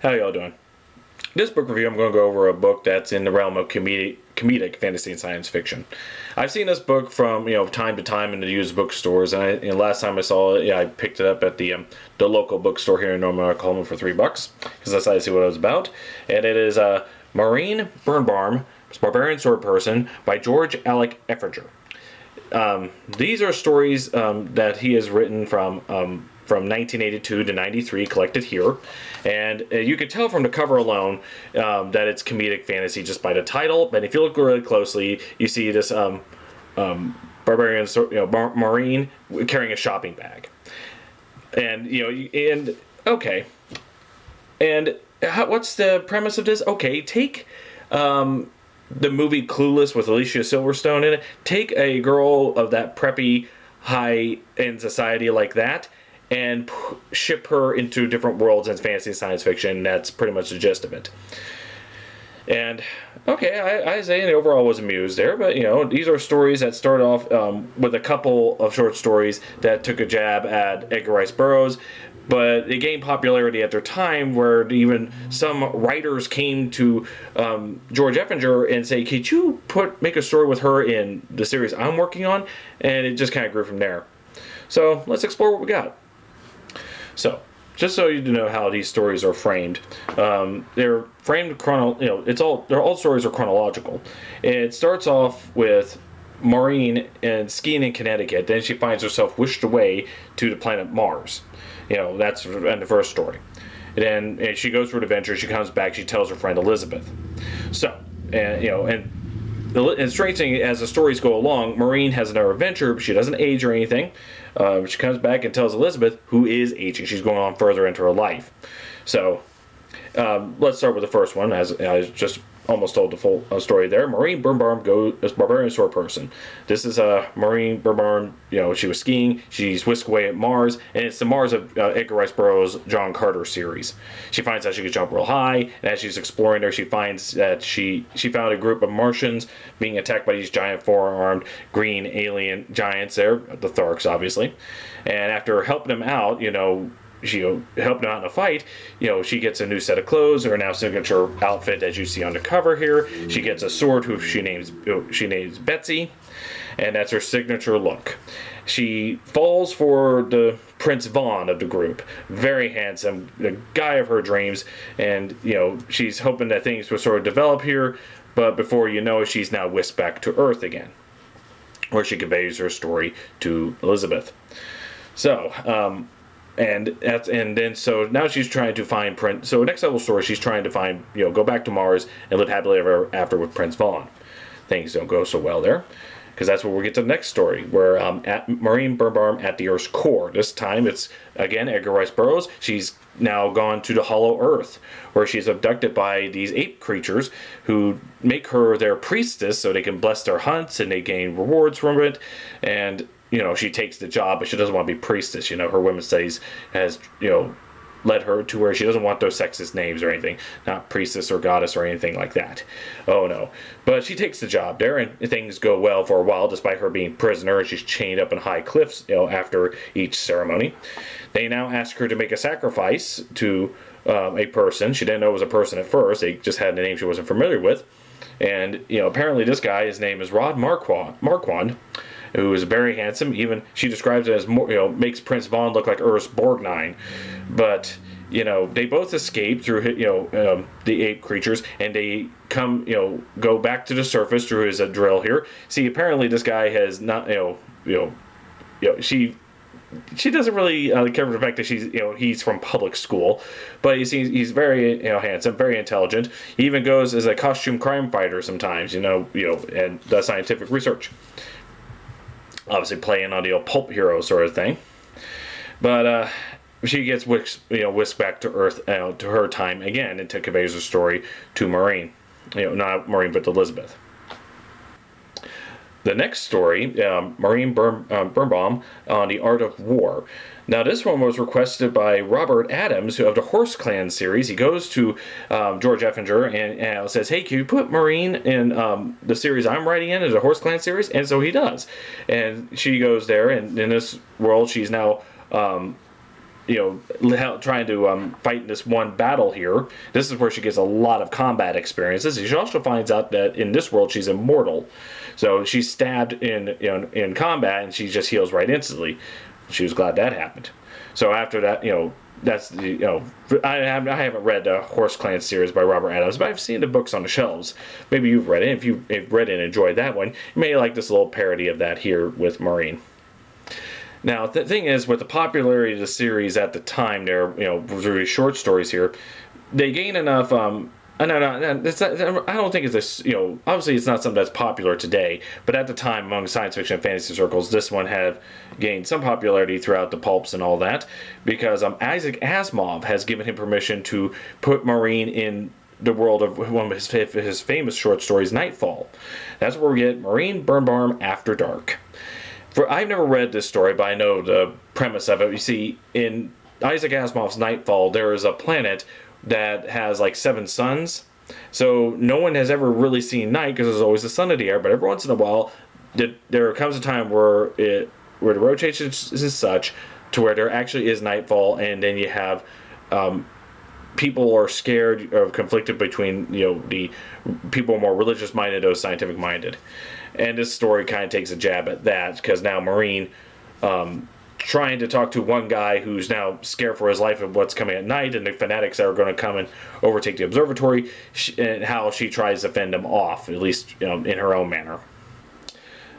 How y'all doing? This book review, I'm going to go over a book that's in the realm of comedic fantasy and science fiction. I've seen this book from time to time in the used bookstores, and last time I saw it, I picked it up at the local bookstore here in Norman, Oklahoma for $3 because I decided to see what it was about. And it is Maureen Birnbaum Barbarian Swordperson by George Alec Effinger. These are stories that he has written from 1982 to 93, collected here. And you can tell from the cover alone that it's comedic fantasy just by the title. But if you look really closely, you see this barbarian, Maureen carrying a shopping bag. And, okay. And what's the premise of this? Okay, take the movie Clueless with Alicia Silverstone in it. Take a girl of that preppy, high-end society like that, and ship her into different worlds in fantasy and science fiction. That's pretty much the gist of it. And, okay, I say the overall was amused there, but, these are stories that start off with a couple of short stories that took a jab at Edgar Rice Burroughs, but they gained popularity at their time, where even some writers came to George Effinger and say, could you make a story with her in the series I'm working on? And it just kind of grew from there. So let's explore what we got. So, just so you know how these stories are framed, they're framed all stories are chronological. It starts off with Maureen skiing in Connecticut. Then she finds herself wished away to the planet Mars. That's in the first story. And then she goes for an adventure. She comes back. She tells her friend Elizabeth. So, and the strange thing, as the stories go along, Maureen has another adventure, but she doesn't age or anything. She comes back and tells Elizabeth, who is aging. She's going on further into her life. So, let's start with the first one, as I just almost told the full story there. Maureen Birnbaum Barbarian Swordperson. This is Maureen Birnbaum. She was skiing. She's whisked away at Mars, and it's the Mars of Edgar Rice Burroughs' John Carter series. She finds out she can jump real high, and as she's exploring there, she finds that she found a group of Martians being attacked by these giant four-armed green alien giants there, the Tharks, obviously. And after helping them out, she helped him out in a fight. She gets a new set of clothes, her now signature outfit, as you see on the cover here. She gets a sword, who she names Betsy, and that's her signature look. She falls for the Prince Vaughn of the group, very handsome, the guy of her dreams, and she's hoping that things will sort of develop here. But before you know it, she's now whisked back to Earth again, where she conveys her story to Elizabeth. So, so now she's trying to find Prince. So next level story, she's trying to find, go back to Mars and live happily ever after with Prince Vaughn. Things don't go so well there, because that's where we'll get to the next story, where at Maureen Birnbaum at the Earth's core. This time it's again Edgar Rice Burroughs. She's now gone to the Hollow Earth, where she's abducted by these ape creatures who make her their priestess so they can bless their hunts and they gain rewards from it. And she takes the job, but she doesn't want to be priestess. Her women's studies has, led her to where she doesn't want those sexist names or anything. Not priestess or goddess or anything like that. Oh, no. But she takes the job there, and things go well for a while, despite her being prisoner, and she's chained up in high cliffs, after each ceremony. They now ask her to make a sacrifice to a person. She didn't know it was a person at first. They just had a name she wasn't familiar with. And, apparently this guy, his name is Rod Marquand, who is very handsome. Even she describes it as more, makes Prince Vaughn look like Urs Borgnine. But they both escape through the ape creatures, and they go back to the surface through his drill here. See, apparently this guy has not she doesn't really care for the fact that he's from public school, but he's very handsome, very intelligent. He even goes as a costume crime fighter sometimes, and does scientific research. Obviously playing on the old pulp hero sort of thing. But she gets whisked back to Earth, to her time again, and conveys her story to Maureen. Not Maureen, but Elizabeth. The next story, Maureen Birnbaum on the Art of War. Now, this one was requested by Robert Adams of the Horse Clan series. He goes to George Effinger and says, hey, can you put Maureen in the series I'm writing in, as a Horse Clan series? And so he does. And she goes there, and in this world, she's now trying to fight in this one battle here. This is where she gets a lot of combat experiences. She also finds out that in this world she's immortal, so she's stabbed in combat and she just heals right instantly. She was glad that happened. So after that, that's I haven't read the Horse Clan series by Robert Adams, but I've seen the books on the shelves. Maybe you've read it. If you've read it and enjoyed that one, you may like this little parody of that here with Maureen. Now, the thing is, with the popularity of the series at the time, they're really short stories here. They gain enough. I don't think it's this. Obviously, it's not something that's popular today. But at the time, among science fiction and fantasy circles, this one had gained some popularity throughout the pulps and all that, because Isaac Asimov has given him permission to put Maureen in the world of one of his famous short stories, Nightfall. That's where we get Maureen Birnbaum After Dark. I've never read this story, but I know the premise of it. You see, in Isaac Asimov's Nightfall, there is a planet that has like 7 suns. So no one has ever really seen night because there's always the sun in the air. But every once in a while, there comes a time where the rotation is such to where there actually is nightfall, and then you have people are scared or conflicted between the people more religious minded, those scientific minded. And this story kind of takes a jab at that, because now Maureen trying to talk to one guy who's now scared for his life of what's coming at night, and the fanatics that are going to come and overtake the observatory, and how she tries to fend them off, at least in her own manner.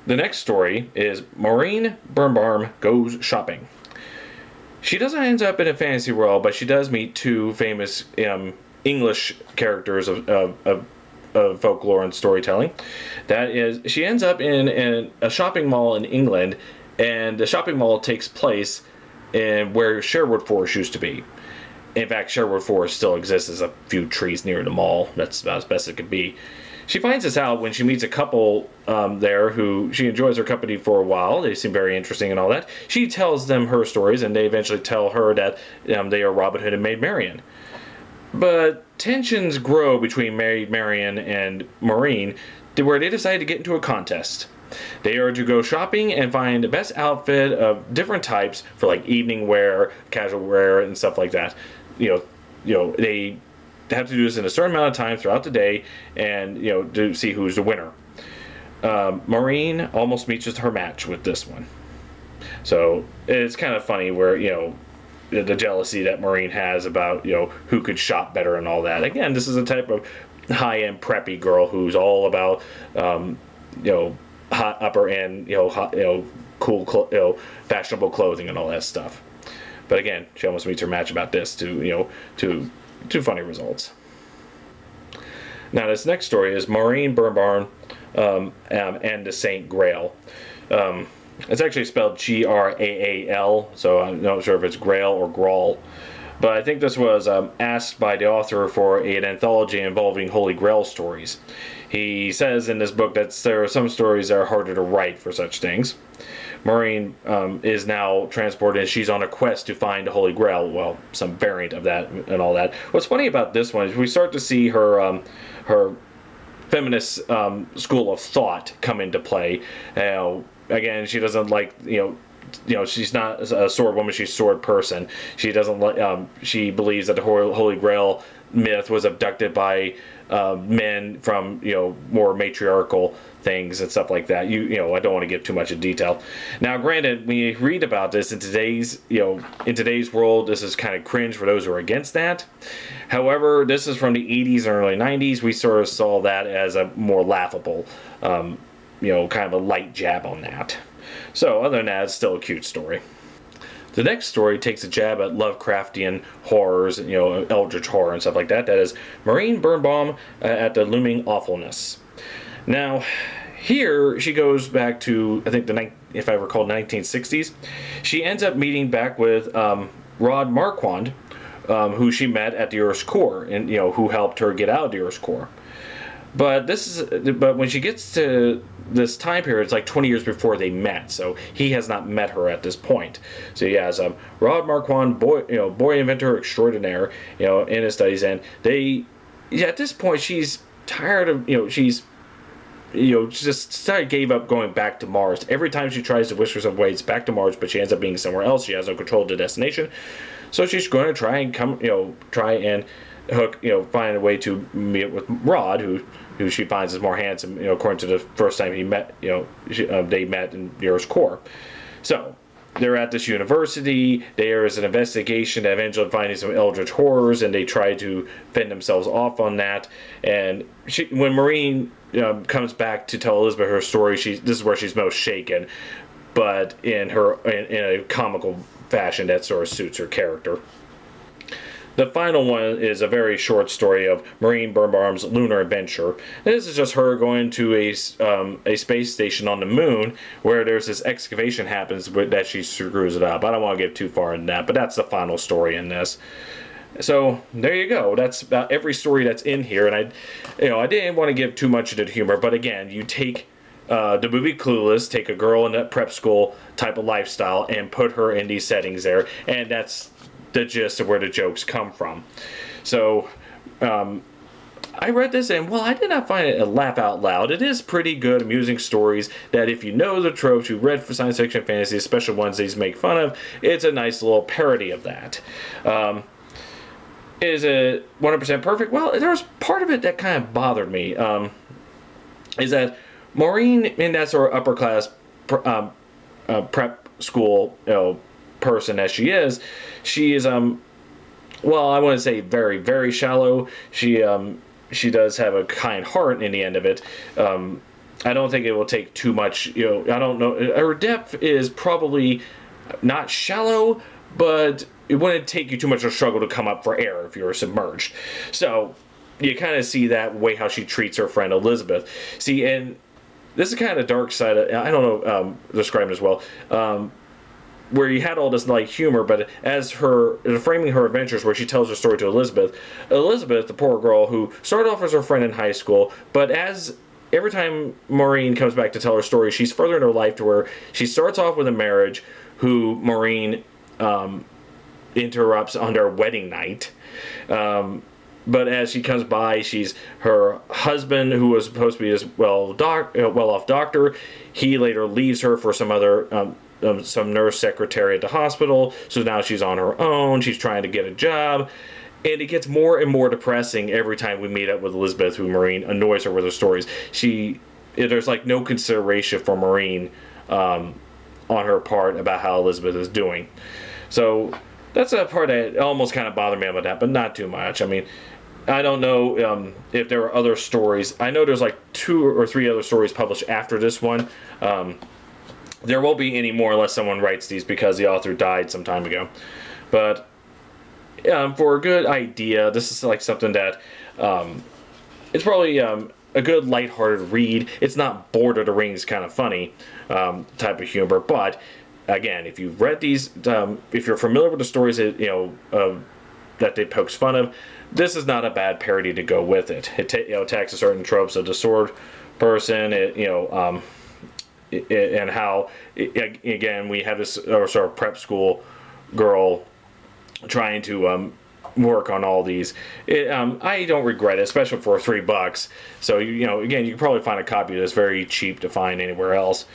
The next story is Maureen Birnbaum Goes Shopping. She doesn't end up in a fantasy world, but she does meet 2 famous English characters of folklore and storytelling. That is, she ends up in a shopping mall in England, and the shopping mall takes place in where Sherwood Forest used to be. In fact, Sherwood Forest still exists. There's a few trees near the mall. That's about as best it could be. She finds this out when she meets a couple there who she enjoys their company for a while. They seem very interesting and all that. She tells them her stories, and they eventually tell her that they are Robin Hood and Maid Marian. But tensions grow between Maid Marian and Maureen, to where they decide to get into a contest. They are to go shopping and find the best outfit of different types for like evening wear, casual wear, and stuff like that. They have to do this in a certain amount of time throughout the day, and to see who's the winner. Maureen almost meets her match with this one. So it's kind of funny where the jealousy that Maureen has about who could shop better and all that. Again, this is a type of high-end preppy girl who's all about hot upper end cool fashionable clothing and all that stuff. But again, she almost meets her match about this to funny results. Now this next story is Maureen Birnbaum and the Saint Grail. It's actually spelled Graal, so I'm not sure if it's Grail or Grawl. But I think this was asked by the author for an anthology involving Holy Grail stories. He says in this book that there are some stories that are harder to write for such things. Maureen is now transported, and she's on a quest to find the Holy Grail. Well, some variant of that and all that. What's funny about this one is we start to see her feminist school of thought come into play. Again, she doesn't like she's not a sword woman, she's a sword person. She doesn't like she believes that the Holy Grail myth was abducted by men from more matriarchal things and stuff like that. I don't want to give too much in detail. Now, granted, when you read about this in today's world, this is kind of cringe for those who are against that. However, this is from the 80s and early 90s. We sort of saw that as a more laughable, kind of a light jab on that. So, other than that, it's still a cute story. The next story takes a jab at Lovecraftian horrors, eldritch horror and stuff like that. That is Maureen Birnbaum at the Looming Awfulness. Now, here she goes back to, I think, if I recall, 1960s. She ends up meeting back with Rod Marquand, who she met at the Earth's core, and who helped her get out of the Earth's core. But when she gets to this time period, it's like 20 years before they met, so he has not met her at this point. So he has Rod Marquand, boy inventor extraordinaire, in his studies, and at this point she's tired of just gave up going back to Mars. Every time she tries to whisk herself away, it's back to Mars, but she ends up being somewhere else. She has no control of the destination. So she's going to try and try and hook, find a way to meet with Rod, who she finds is more handsome, according to the first time he met, they met in Euro's core. So they're at this university. There is an investigation that eventually finding some eldritch horrors, and they try to fend themselves off on that. And when Maureen comes back to tell Elizabeth her story, this is where she's most shaken, but in a comical fashion that sort of suits her character. The final one is a very short story of Maureen Birnbaum's Lunar Adventure. This is just her going to a space station on the moon where there's this excavation happens that she screws it up. I don't want to get too far in that, but that's the final story in this. So there you go. That's about every story that's in here, and I didn't want to give too much of the humor, but again, you take the movie Clueless, take a girl in a prep school type of lifestyle and put her in these settings there, and that's the gist of where the jokes come from. So I read this and, well, I did not find it a laugh out loud. It is pretty good, amusing stories that if you know the tropes, you read for science fiction, fantasy, especially ones these make fun of, it's a nice little parody of that. Is it 100% perfect? Well, there's part of it that kind of bothered me. Is that Maureen, in that sort of upper class prep school, person as she is well, I wouldn't say very, very shallow. She does have a kind heart in the end of it. I don't think it will take too much, I don't know, her depth is probably not shallow, but it wouldn't take you too much of a struggle to come up for air if you were submerged. So you kind of see that way how she treats her friend Elizabeth. See, and this is kind of dark side of, I don't know, describe it as well, where you had all this light humor, but as framing her adventures, where she tells her story to Elizabeth, the poor girl who started off as her friend in high school, but as every time Maureen comes back to tell her story, she's further in her life to where she starts off with a marriage who Maureen interrupts on their wedding night. But as she comes by, she's her husband, who was supposed to be this well-off doctor. He later leaves her for some other some nurse secretary at the hospital. So now she's on her own. She's trying to get a job. And it gets more and more depressing every time we meet up with Elizabeth, who Maureen annoys her with her stories. There's like no consideration for Maureen on her part about how Elizabeth is doing. So that's a part that almost kind of bothered me about that, but not too much. I mean, I don't know if there were other stories. I know there's like 2 or 3 other stories published after this one. There won't be any more unless someone writes these because the author died some time ago. But for a good idea, this is like something that it's probably a good lighthearted read. It's not Lord of the Rings kind of funny type of humor, but again, if you've read these, if you're familiar with the stories that that they pokes fun of, this is not a bad parody to go with it. It attacks certain tropes of the sword person. And how again we have this sort of prep school girl trying to work on all these. I don't regret it, especially for $3. So again, you can probably find a copy that's very cheap to find anywhere else.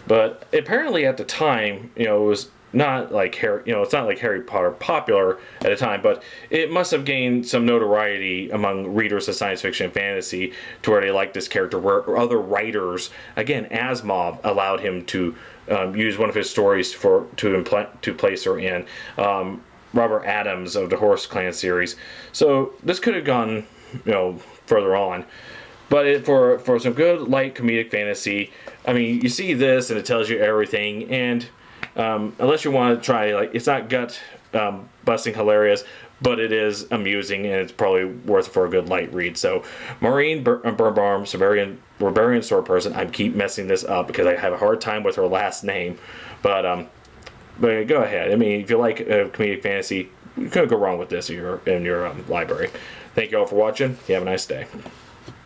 But apparently at the time, it was not like it's not like Harry Potter popular at the time, but it must have gained some notoriety among readers of science fiction and fantasy to where they liked this character, where other writers, again, Asimov allowed him to use one of his stories to place her in. Robert Adams of the Horse Clan series. So this could have gone, further on. But for some good light comedic fantasy, I mean, you see this and it tells you everything. And unless you want to try, it's not gut busting hilarious, but it is amusing and it's probably worth it for a good light read. So Maureen Birnbaum Barbarian Swordperson. I keep messing this up because I have a hard time with her last name, but go ahead. I mean, if you like comedic fantasy, you couldn't go wrong with this in your library. Thank you all for watching. You have a nice day.